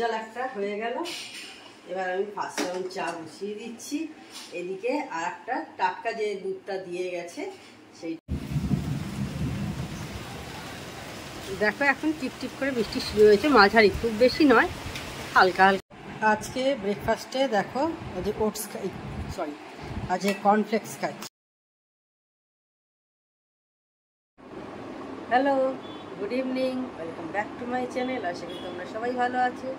জল একটা হয়ে গেল। এবার আমি ফার্স্ট রাউন্ড চা বসিয়ে দিচ্ছি। এদিকে আর একটা টাটকা যে দুধটা দিয়ে গেছে সেই দেখো এখন টিপ করে বৃষ্টি শুরু হয়েছে, মাঝারি, খুব বেশি নয়, হালকা হালকা। আজকে ব্রেকফাস্টে দেখো আজকে ওটস খাই, সরি আজকে কর্নফ্লেক্স খাচ্ছি। Hello, good evening, welcome back to my channel. আশা করি তোমরা সবাই ভালো আছো।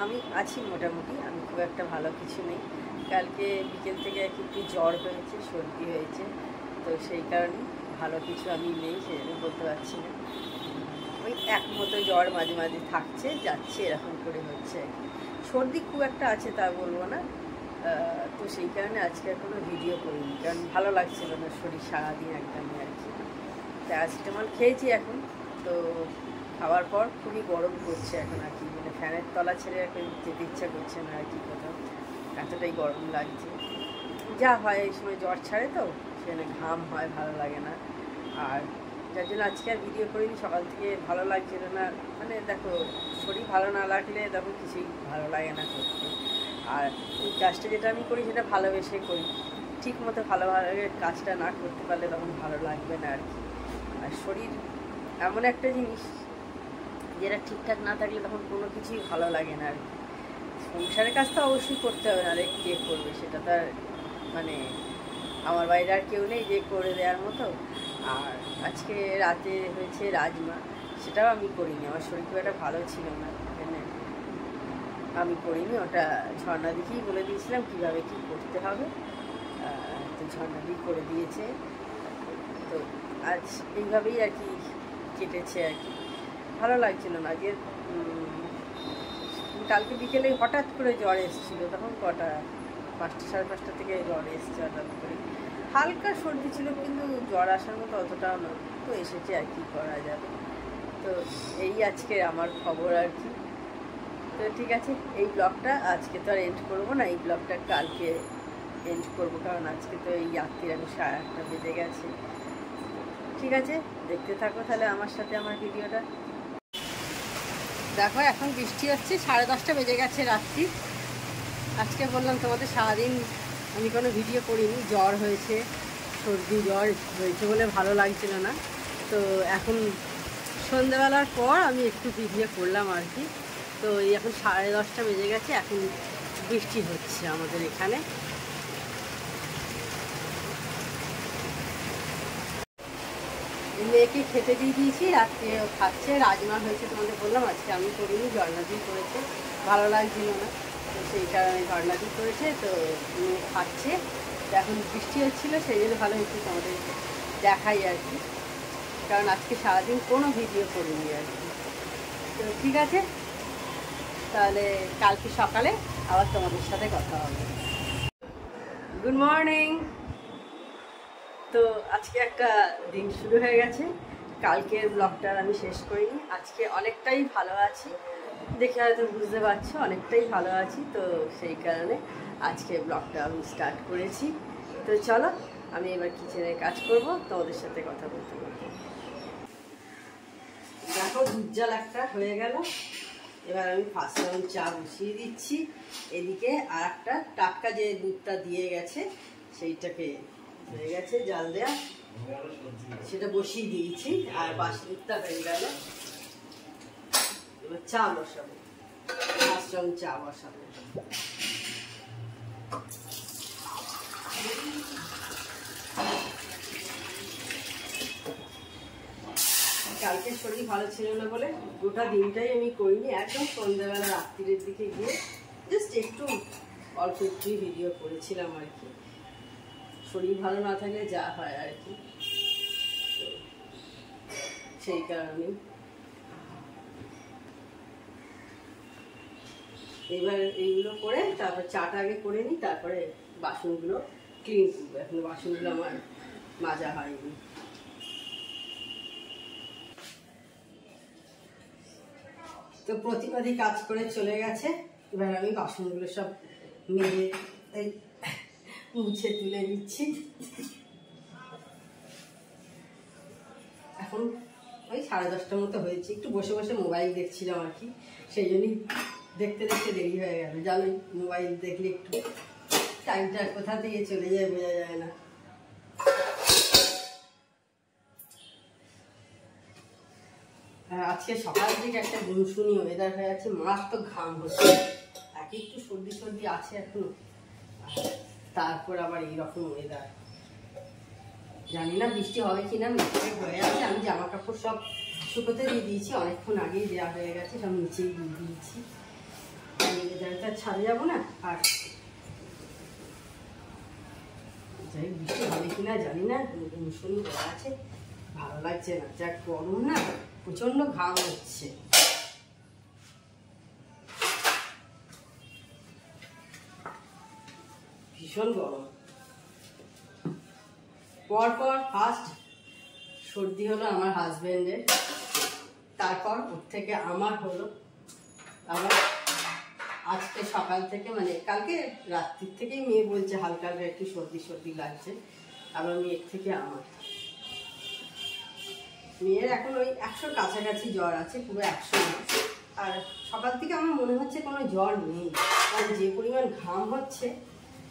আমি আছি মোটামুটি, আমি খুব একটা ভালো কিছু নেই। কালকে বিকেল থেকে একটু জ্বর হয়েছে, সর্দি হয়েছে, তো সেই কারণে ভালো কিছু আমি নেই, সেজন্য বলতে পারছি না। ওই এক মতো জ্বর মাঝে মাঝে থাকছে যাচ্ছে, এরকম করে হচ্ছে। সর্দি খুব একটা আছে তা বলবো না, তো সেই কারণে আজকে আর কোনো ভিডিও করিনি, কারণ ভালো লাগছিল না শরীর সারাদিন একদমই আর কি। প্যারাসিটামল খেয়েছি এখন, তো খাওয়ার পর খুবই গরম করছে এখন আর কি, মানে ফ্যানের তলা ছেড়ে এখন যেতে ইচ্ছা করছে না আর কি কোথাও, এতটাই গরম লাগছে। যা হয় এই সময় জ্বর ছাড়ে তো সেখানে ঘাম হয়, ভালো লাগে না। আর যার জন্য আজকে আর ভিডিও করিনি, সকাল থেকে ভালো লাগছিল না। মানে দেখো, শরীর ভালো না লাগলে তখন কিছুই ভালো লাগে না করতে। আর এই কাজটা যেটা আমি করি সেটা ভালোবেসে করি, ঠিক মতো ভালোভাবে কাজটা না করতে পারলে তখন ভালো লাগবে না আর কি। আর শরীর এমন একটা জিনিস যেটা ঠিকঠাক না থাকলে তখন কোনো কিছুই ভালো লাগে না আর কি। সংসারের কাজ তো অবশ্যই করতে হবে, না কে করবে সেটা তার, মানে আমার বাইরে আর কেউ নেই যে করে দেওয়ার মতো। আর আজকে রাতে হয়েছে রাজমা, সেটাও আমি করিনি, আমার শরীর খুব একটা ভালো ছিল না, মানে আমি করিনি। ওটা ঝর্ণা দিকেই বলে দিয়েছিলাম কীভাবে কী করতে হবে, তো ঝর্ণা দিয়ে করে দিয়েছে। তো আজ এইভাবেই আর কি কেটেছে আর কি, ভালো লাগছিল না। আজকে কালকে বিকেলে হঠাৎ করে জ্বর এসেছিলো, তখন কটা 5টা সাড়ে 5টা থেকে জ্বর এসছে হঠাৎ করে, হালকা সর্দি ছিল কিন্তু জ্বর আসার মতো অতটাও না, তো এসেছে আর কি করা যাবে। তো এই আজকে আমার খবর আর কি। তো ঠিক আছে, এই ব্লগটা আজকে তো আর এন্ড করবো না, এই ব্লগটা কালকে এন্ড করবো, কারণ আজকে তো এই রাত্রির আমি 8:30 বেজে গেছে। ঠিক আছে, দেখতে থাকো তাহলে আমার সাথে আমার ভিডিওটা। দেখো এখন বৃষ্টি হচ্ছে, 10:30 বেজে গেছে রাত্রি। আজকে বললাম তোমাদের সারাদিন আমি কোনো ভিডিও করিনি, জ্বর হয়েছে, সর্দি জ্বর হয়েছে বলে ভালো লাগছিল না। তো এখন সন্ধ্যেবেলার পর আমি একটু ভিডিও করলাম আর কি। তো এই এখন 10:30 বেজে গেছে, এখন বৃষ্টি হচ্ছে আমাদের এখানে। মেয়েকে খেতে দিয়ে দিয়েছি, রাত্রে খাচ্ছে। রাজমা হয়েছে তোমাদের বললাম, আজকে আমি করিনি, ঝর্ণাদি করেছে, ভালো লাগছিল না, তো সেই কারণে ঝর্ণাদি করেছে। তো মেয়ে খাচ্ছে, এখন বৃষ্টি হচ্ছিলো সেই জন্য ভালো হচ্ছে তোমাদের দেখাই আর কি, কারণ আজকে সারাদিন কোনো ভিডিও করিনি আর কি। তো ঠিক আছে, তাহলে কালকে সকালে আবার তোমাদের সাথে কথা হবে। Good morning. তো আজকে একটা দিন শুরু হয়ে গেছে, কালকের ব্লগটা আমি শেষ করিনি। আজকে অনেকটাই ভালো আছি, দেখে হয়তো বুঝতে পারছো অনেকটাই ভালো আছি, তো সেই কারণে আজকে ব্লগটা আমি স্টার্ট করেছি। তো চলো আমি এবার কিচেনে কাজ করব, তোমাদের সাথে কথা বলতে বলতে। দেখো দুধ জাল একটা হয়ে গেল, এবার আমি ফার্স্ট রাউন্ড চা বসিয়ে দিচ্ছি। এদিকে আর একটা টাটকা যে দুধটা দিয়ে গেছে সেইটাকে হয়ে গেছে জাল দেয়া, সেটা বসিয়ে দিয়েছি। আর বাসি দুধটা হয়ে গেল, এবার চা বসাবো, ফার্স্ট রাউন্ড চা বসাবো। কালকে শরীর ভালো ছিল না বলে গোটা দিনটাই আমি করিনি, একদম সন্ধ্যাবেলা রাত্রির দিকে গিয়ে জাস্ট একটু অল্প একটুই ভিডিও করেছিলাম আর কি। শরীর ভালো না থাকলে যা হয় আর কি, সেই কারণে। এবার এইগুলো করে তারপর চাটা আগে করে নিই, তারপরে বাসনগুলো ক্লিন করবো। এখন বাসনগুলো আমার মাজা হয়নি। তো প্রতিবাদী কাজ করে চলে গেছে, এবার আমি বাসনগুলো সব মেজে মুছে তুলে নিচ্ছি। এখন ওই 10:30 মতো হয়েছে, একটু বসে বসে মোবাইল দেখছিলাম আর কি, সেই জন্যই দেখতে দেখতে দেরি হয়ে গেল। জানোই মোবাইল দেখলে একটু টাইমটা কোথা থেকে চলে যায় বোঝা যায় না। আজকে সকাল থেকে একটা গুনশুনি ওয়েদার হয়ে আছে, মারাত্মক ঘাম হচ্ছে, একটু সর্দি সর্দি আছে এখনো, তারপর আবার এইরকম ওয়েদার। জানি না বৃষ্টি হবে কিনা, মিস্টেক হয়ে আছে। আমি জামা কাপড় সব শুকোতে দিয়ে দিয়েছি, অনেকক্ষণ আগেই দেওয়া হয়ে গেছে, সব নিচেই দিয়ে দিয়েছি। ওয়েদারটা ছাড়ে যাবো না। আর যাই বৃষ্টি হবে কিনা জানি না, গুনশুনি হয়ে আছে, ভালো লাগছে না। যা গরম না, প্রচন্ড ঘাম হচ্ছে। ভীষণ গরম। পরপর ফার্স্ট সর্দি হলো আমার হাজবেন্ডের, তারপর ওর থেকে আমার হলো, আবার আজকে সকাল থেকে মানে কালকে রাত্রির থেকেই মেয়ে বলছে হালকা হালকা একটু সর্দি সর্দি লাগছে, আবার মেয়ের থেকে আমার। মেয়ের এখন ওই 100 কাছাকাছি জ্বর আছে, পুরো 100 না। আর সকাল থেকে আমার মনে হচ্ছে কোনো জ্বর নেই, কারণ যে পরিমাণ ঘাম হচ্ছে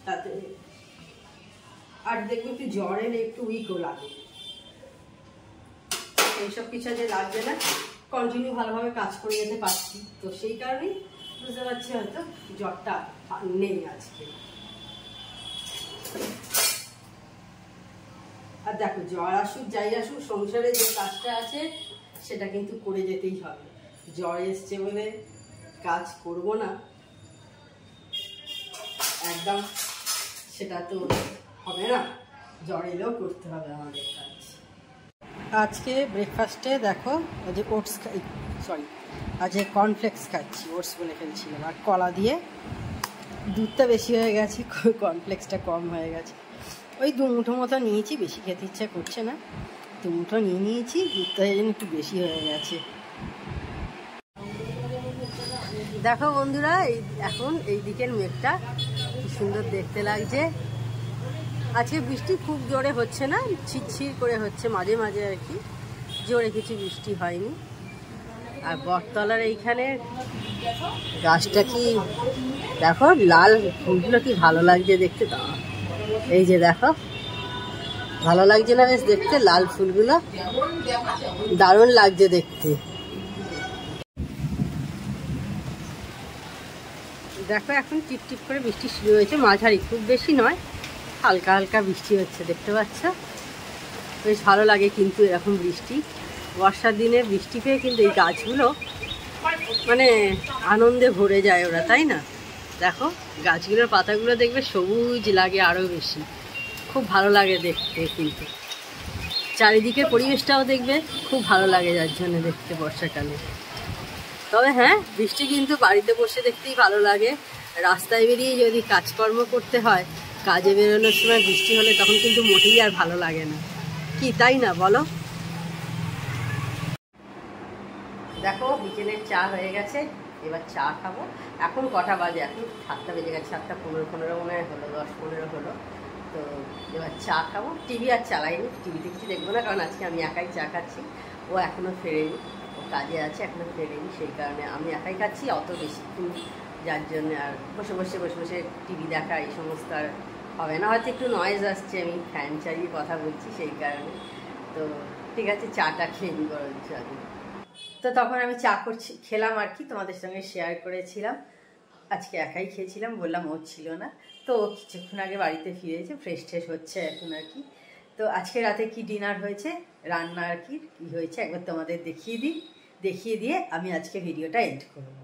তাতে। আর দেখবো একটু জ্বর এলে একটু উইকও লাগে, এইসব কিছু যে লাগবে না, কন্টিনিউ ভালোভাবে কাজ করে যেতে পারছি, তো সেই কারণেই বুঝতে পারছি হয়তো জ্বরটা নেই আজকে। আর দেখো জ্বর আসুক যাই আসুক, সংসারে যে কাজটা আছে সেটা কিন্তু করে যেতেই হবে। জ্বর এসছে বলে কাজ করব না একদম, সেটা তো হবে না, জ্বর এলেও করতে হবে আমাদের কাজ। আজকে ব্রেকফাস্টে দেখো যে ওটস খাই, সরি আজকে কর্নফ্লেক্স খাচ্ছি, ওটস বলে ফেলছিলাম। আর কলা দিয়ে, দুধটা বেশি হয়ে গেছে, কর্নফ্লেক্সটা কম হয়ে গেছে। ওই 2 মুঠো মতো নিয়েছি, বেশি খেতে ইচ্ছা করছে না, 2 মুঠো নিয়ে নিয়েছি, দুধটা যেন একটু বেশি হয়ে গেছে। দেখো বন্ধুরা, এখন এই দিকের মেঘটা কি সুন্দর দেখতে লাগছে। আজকে বৃষ্টি খুব জোরে হচ্ছে না, ছিটছিট করে হচ্ছে মাঝে মাঝে আর কি, জোরে কিছু বৃষ্টি হয়নি। আর বটতলার এইখানে গাছটা কি দেখো, লাল ফুলগুলো কি ভালো লাগছে দেখতে। এই যে দেখো, ভালো লাগছে না বেশ দেখতে, লাল ফুলগুলো দারুণ লাগছে দেখতে। দেখো এখন টিপ টিপ করে বৃষ্টি শুরু হয়েছে, মাঝারি, খুব বেশি নয়, হালকা হালকা বৃষ্টি হচ্ছে, দেখতে পাচ্ছ। বেশ ভালো লাগে কিন্তু এরকম বৃষ্টি, বর্ষার দিনে বৃষ্টি পেয়ে কিন্তু এই গাছগুলো মানে আনন্দে ভরে যায় ওরা, তাই না? দেখো গাছগুলোর পাতাগুলো দেখবে সবুজ লাগে আরও বেশি, খুব ভালো লাগে দেখতে। কিন্তু চারিদিকের পরিবেশটাও দেখবে খুব ভালো লাগে যার জন্য দেখতে বর্ষাকালে। তবে হ্যাঁ, বৃষ্টি কিন্তু বাড়িতে বসে দেখতেই ভালো লাগে, রাস্তায় বেরিয়ে যদি কাজকর্ম করতে হয়, কাজে বেরোনোর সময় বৃষ্টি হলে তখন কিন্তু মোটেই আর ভালো লাগে না, কি তাই না বলো? দেখো বিকেলের চা হয়ে গেছে, এবার চা খাবো। এখন কটা বাজে? এখন 7টা বেজে গেছে, 7:15 মনে হয় হলো, 10-15 হলো। তো এবার চা খাবো। টিভি আর চালাইনি, টিভিতে কিছু দেখবো না, কারণ আজকে আমি একাই চা খাচ্ছি, ও এখনও ফেরেনি, ও কাজে আছে, এখনও ফেরেনি, সেই কারণে আমি একাই খাচ্ছি অত বেশিক্ষণ, যার জন্য আর বসে বসে টিভি দেখা এই সমস্ত আর হবে না। হয়তো একটু নয়েজ আসছে, আমি ফ্যান চালিয়ে কথা বলছি সেই কারণে। তো ঠিক আছে, চাটা খেয়ে নিই বরঞ্চ আমি। তো তখন আমি চা খেলাম আর কি, তোমাদের সঙ্গে শেয়ার করেছিলাম। আজকে একাই খেয়েছিলাম, বললাম ও ছিল না, তো কিছুক্ষণ আগে বাড়িতে ফিরেছে, ফ্রেশ ট্রেশ হচ্ছে এখন আর কি। তো আজকে রাতে কি ডিনার হয়েছে, রান্না আর কি হয়েছে একবার তোমাদের দেখিয়ে দিয়ে আমি আজকে ভিডিওটা এন্ড করব।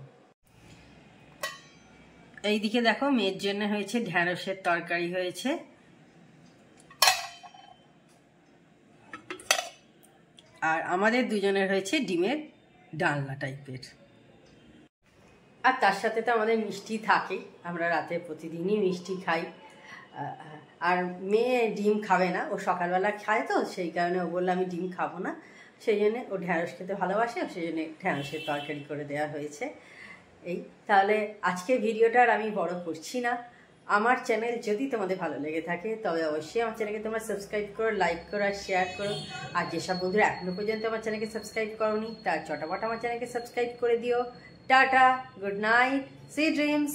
এইদিকে দেখো, মেয়ের জন্য হয়েছে ঢ্যাঁড়সের তরকারি হয়েছে, আর আমাদের দুজনের হয়েছে ডিমের ডালনা টাইপের। আর তার সাথে তো আমাদের মিষ্টি থাকে, আমরা রাতে প্রতিদিনই মিষ্টি খাই। আর মেয়ে ডিম খাবে না, ও সকালবেলা খায়, তো সেই কারণে ও বললো আমি ডিম খাবো না, সেই জন্যে ও ঢ্যাঁড়স খেতে ভালোবাসে, সেই জন্যে ঢ্যাঁড়সের তরকারি করে দেওয়া হয়েছে। এই তাহলে আজকে ভিডিওটা আর আমি বড় করছি না। আমার চ্যানেল যদি তোমাদের ভালো লেগে থাকে তবে অবশ্যই আমার চ্যানেলকে তোমরা সাবস্ক্রাইব করো, লাইক করো আর শেয়ার করো। আর যেসব বন্ধুরা এখনো পর্যন্ত আমার চ্যানেলকে সাবস্ক্রাইব করোনি, তার চটাপট আমার চ্যানেলকে সাবস্ক্রাইব করে দিও। Tata, good night, sweet dreams.